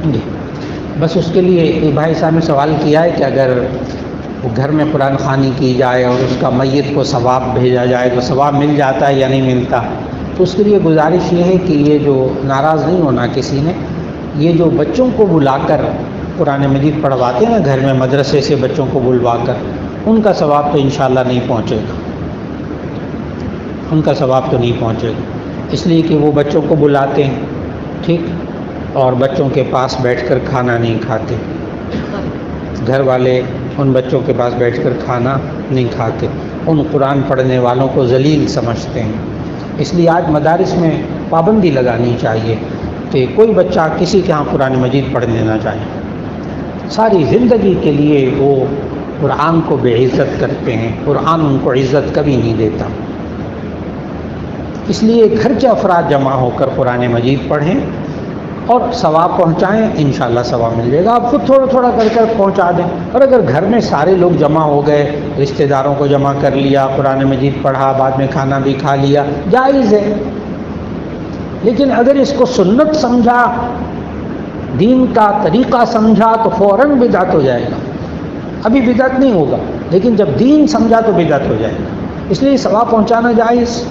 جی بس اس کے لیے ایک بھائی صاحب نے سوال کیا ہے کہ اگر گھر میں قرآن خوانی کی جائے اور اس کا میت کو ثواب بھیجا جائے تو ثواب مل جاتا ہے یا نہیں ملتا. تو اس کے لیے گزارش یہ ہے کہ یہ جو ناراض نہیں ہونا کسی نے، یہ جو بچوں کو بلا کر قرآن مجید پڑھواتے ہیں نا گھر میں، مدرسے سے بچوں کو بلوا کر، ان کا ثواب تو انشاءاللہ نہیں پہنچے گا، ان کا ثواب تو نہیں پہنچے گا، اس لیے کہ وہ بچوں کو بلاتے ہیں، ٹھیک، اور بچوں کے پاس بیٹھ کر کھانا نہیں کھاتے، گھر والے ان بچوں کے پاس بیٹھ کر کھانا نہیں کھاتے، ان قرآن پڑھنے والوں کو ذلیل سمجھتے ہیں. اس لیے آج مدارس میں پابندی لگانی چاہیے کہ کوئی بچہ کسی کے ہاں قرآن مجید پڑھنے نہ جائے. ساری زندگی کے لیے وہ قرآن کو بے عزت کرتے ہیں، قرآن ان کو عزت کبھی نہیں دیتا. اس لیے گھر کے افراد جمع ہو کر قرآن مجید پڑھیں اور ثواب پہنچائیں، انشاءاللہ ثواب مل جائے گا. آپ خود تھوڑا تھوڑا کر کر پہنچا دیں. اور اگر گھر میں سارے لوگ جمع ہو گئے، رشتہ داروں کو جمع کر لیا، قرآن مجید پڑھا، بعد میں کھانا بھی کھا لیا، جائز ہے. لیکن اگر اس کو سنت سمجھا، دین کا طریقہ سمجھا، تو فوراً بدعت ہو جائے گا. ابھی بدعت نہیں ہوگا، لیکن جب دین سمجھا تو بدعت ہو جائے گا. اس لیے ثواب پہنچانا جائز.